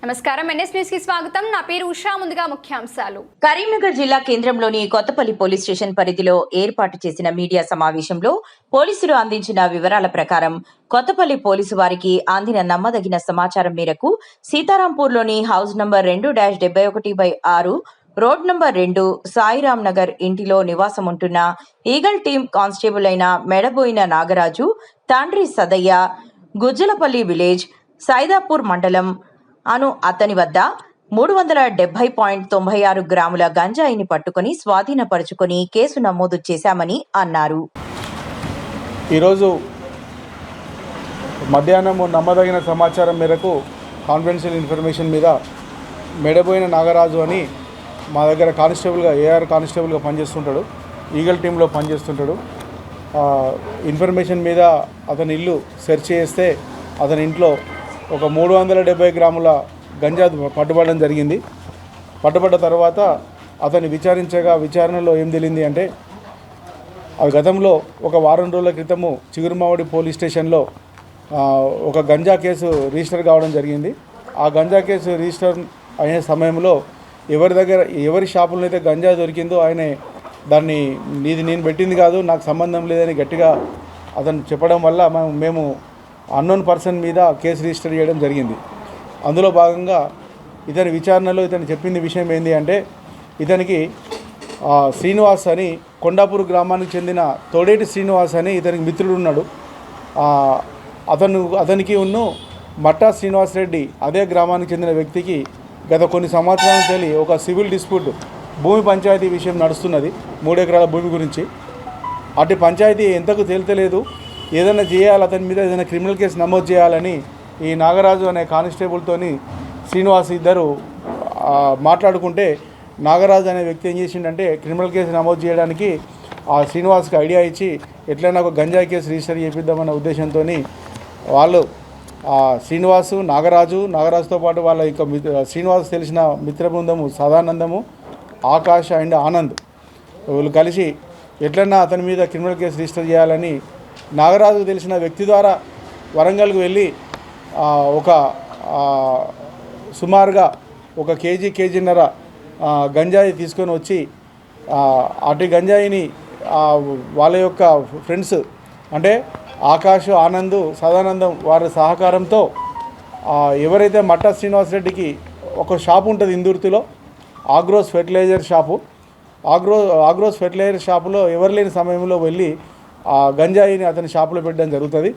నమస్కారం NS news కి స్వాగతం. నా పేరు ఉషా. ముందుగా ముఖ్యాంశాలు. కరీంనగర్ జిల్లా కేంద్రంలోని కొత్తపల్లి పోలీస్ స్టేషన్ పరిధిలో ఏర్పాటు చేసిన మీడియా సమావేశంలో పోలీసులు అందించిన వివరాల ప్రకారం కొత్తపల్లి పోలీసు వారికి అందిన నమ్మదగిన సమాచారం మేరకు సీతారాంపూర్లోని house number 2-71/6 road number 2 Sairam Nagar ఇంటిలో నివాసముంటున్న ఈగల్ టీం కానిస్టేబుల్ అయిన మెడబోయిన నాగరాజు తండ్రి సదయ్య గుజ్జలపల్లి విలేజ్ సైదాపూర్ మండలం అను అతని వద్ద 370.96 గ్రాముల గంజాయిని పట్టుకుని స్వాధీనపరుచుకొని కేసు నమోదు చేశామని అన్నారు. ఈరోజు మధ్యాహ్నం నమ్మదగిన సమాచారం మేరకు కాన్ఫిడెన్షియల్ ఇన్ఫర్మేషన్ మీద మెడబోయిన నాగరాజు అని మా దగ్గర కానిస్టేబుల్గా ఏఆర్ కానిస్టేబుల్గా పనిచేస్తుంటాడు, ఈగల్ టీంలో పనిచేస్తుంటాడు. ఇన్ఫర్మేషన్ మీద అతని ఇల్లు సెర్చ్ చేస్తే అతని ఇంట్లో ఒక 370 గ్రాముల గంజా పట్టుబడడం జరిగింది. పట్టుబడ్డ తర్వాత అతన్ని విచారణలో ఏం తెలియంది అంటే గతంలో ఒక వారం రోజుల క్రితము చిగురుమావడి పోలీస్ స్టేషన్లో ఒక గంజా కేసు రిజిస్టర్ కావడం జరిగింది. ఆ గంజా కేసు రిజిస్టర్ అయిన సమయంలో ఎవరి షాపులో అయితే గంజా దొరికిందో ఆయన దాన్ని ఇది నేను పెట్టింది కాదు, నాకు సంబంధం లేదని గట్టిగా అతను చెప్పడం వల్ల మేము అన్నోన్ పర్సన్ మీద కేసు రిజిస్టర్ చేయడం జరిగింది. అందులో భాగంగా ఇతని విచారణలో ఇతను చెప్పింది విషయం ఏంటి అంటే ఇతనికి శ్రీనివాస్ అని కొండాపూర్ గ్రామానికి చెందిన తోడేటి శ్రీనివాస్ అని ఇతనికి మిత్రుడు ఉన్నాడు. అతనికి మట్టా శ్రీనివాస్ రెడ్డి అదే గ్రామానికి చెందిన వ్యక్తికి గత కొన్ని సంవత్సరాల నుంచి ఒక సివిల్ డిస్ప్యూట్ భూమి పంచాయతీ విషయం నడుస్తున్నది. 3 ఎకరాల భూమి గురించి. అటు పంచాయతీ ఎంతకు తేల్తలేదు, ఏదైనా చేయాలి, అతని మీద ఏదైనా క్రిమినల్ కేసు నమోదు చేయాలని ఈ నాగరాజు అనే కానిస్టేబుల్తోని శ్రీనివాస్ ఇద్దరు మాట్లాడుకుంటే నాగరాజు అనే వ్యక్తి ఏం చేసిండంటే క్రిమినల్ కేసు నమోదు చేయడానికి ఆ శ్రీనివాస్కి ఐడియా ఇచ్చి ఎట్లయినా ఒక గంజాయి కేసు రిజిస్టర్ చేపిద్దామన్న ఉద్దేశంతో వాళ్ళు నాగరాజుతో పాటు వాళ్ళ ఇంకా శ్రీనివాస్ తెలిసిన మిత్ర బృందము సదానందము, ఆకాష్ అండ్ ఆనంద్ వీళ్ళు కలిసి ఎట్లన్నా అతని మీద క్రిమినల్ కేసు రిజిస్టర్ చేయాలని నాగరాజు తెలిసిన వ్యక్తి ద్వారా వరంగల్కు వెళ్ళి ఒక సుమారుగా ఒక కేజీన్నర గంజాయి తీసుకొని వచ్చి అటు గంజాయిని వాళ్ళ యొక్క ఫ్రెండ్స్ అంటే ఆకాష్, ఆనంద్, సదానందం వారి సహకారంతో ఎవరైతే మట్టా శ్రీనివాస్ రెడ్డికి ఒక షాపు ఉంటుంది ఇందుర్తిలో, Agros fertiliser shop. Agros fertiliser షాపులో ఎవరు లేని సమయంలో వెళ్ళి ఆ గంజాయిని అతని షాపులో పెట్టడం జరుగుతుంది.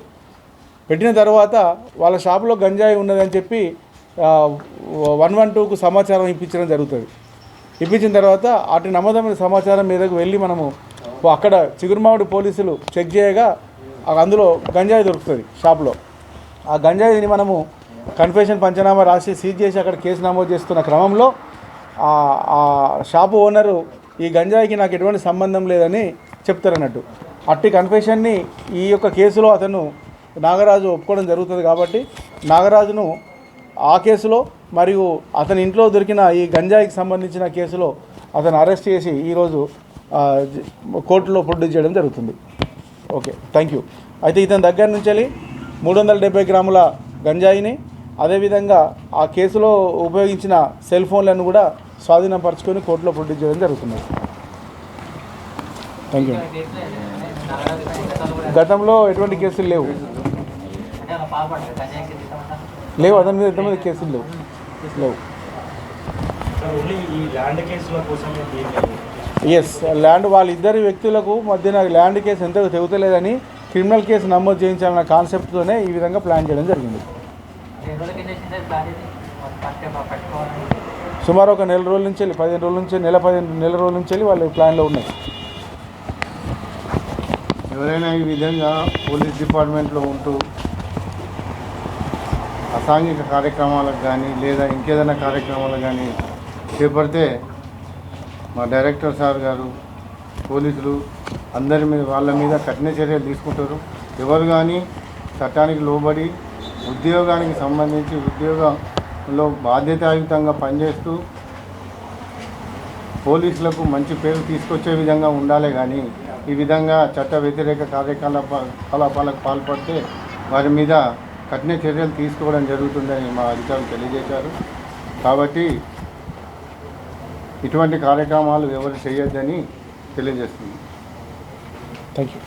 పెట్టిన తర్వాత వాళ్ళ షాపులో గంజాయి ఉన్నదని చెప్పి 112కు సమాచారం ఇప్పించడం జరుగుతుంది. ఇప్పించిన తర్వాత అటు నమ్మదమైన సమాచారం మీదకు వెళ్ళి మనము అక్కడ చిగురుమావడి పోలీసులు చెక్ చేయగా అందులో గంజాయి దొరుకుతుంది షాపులో. ఆ గంజాయిని మనము కన్ఫెషన్ పంచనామా రాసి సీజ్ చేసి అక్కడ కేసు నమోదు చేస్తున్న క్రమంలో ఆ షాపు ఓనరు ఈ గంజాయికి నాకు ఎటువంటి సంబంధం లేదని చెప్తారన్నట్టు. అట్టి కన్ఫెషన్ని ఈ యొక్క కేసులో అతను నాగరాజు ఒప్పుకోవడం జరుగుతుంది. కాబట్టి నాగరాజును ఆ కేసులో మరియు అతని ఇంట్లో దొరికిన ఈ గంజాయికి సంబంధించిన కేసులో అతను అరెస్ట్ చేసి ఈరోజు కోర్టులో ప్రొడ్యూస్ చేయడం జరుగుతుంది. Okay, thank you. అయితే ఇతని దగ్గర నుంచి 370 గ్రాముల గంజాయిని అదేవిధంగా ఆ కేసులో ఉపయోగించిన సెల్ ఫోన్లను కూడా స్వాధీనపరచుకొని కోర్టులో ప్రొడ్యూస్ చేయడం జరుగుతుంది. Thank you. గతంలో ఎటువంటి కేసులు లేవు, అతని మీద ఎంతమంది కేసులు లేవు. ఎస్, ల్యాండ్ వాళ్ళిద్దరి వ్యక్తులకు మధ్యన ల్యాండ్ కేసు ఎంతకు తెగుతలేదని క్రిమినల్ కేసు నమోదు చేయించాలన్న కాన్సెప్ట్తోనే ఈ విధంగా ప్లాన్ చేయడం జరిగింది. సుమారు ఒక 15 రోజుల నుంచి 15 రోజుల నుంచి వాళ్ళ ప్లాన్లో ఉన్నాయి. ఎవరైనా ఈ విధంగా పోలీస్ డిపార్ట్మెంట్లో ఉంటూ అసాంఘిక కార్యక్రమాలకు కానీ లేదా ఇంకేదైనా కార్యక్రమాలకు కానీ చేపడితే మా డైరెక్టర్ సార్ గారు పోలీసులు వాళ్ళ మీద కఠిన చర్యలు తీసుకుంటారు. ఎవరు కానీ చట్టానికి లోబడి ఉద్యోగానికి సంబంధించి ఉద్యోగంలో బాధ్యతాయుతంగా పనిచేస్తూ పోలీసులకు మంచి పేరు తీసుకొచ్చే విధంగా ఉండాలి. కానీ ఈ విధంగా చట్ట వ్యతిరేక కార్యకలాపాలకు పాల్పడితే వారి మీద కఠిన చర్యలు తీసుకోవడం జరుగుతుందని మా అధికారులు తెలియజేశారు. కాబట్టి ఇటువంటి కార్యక్రమాలు ఎవరు చేయొద్దని తెలియజేస్తుంది. Thank you.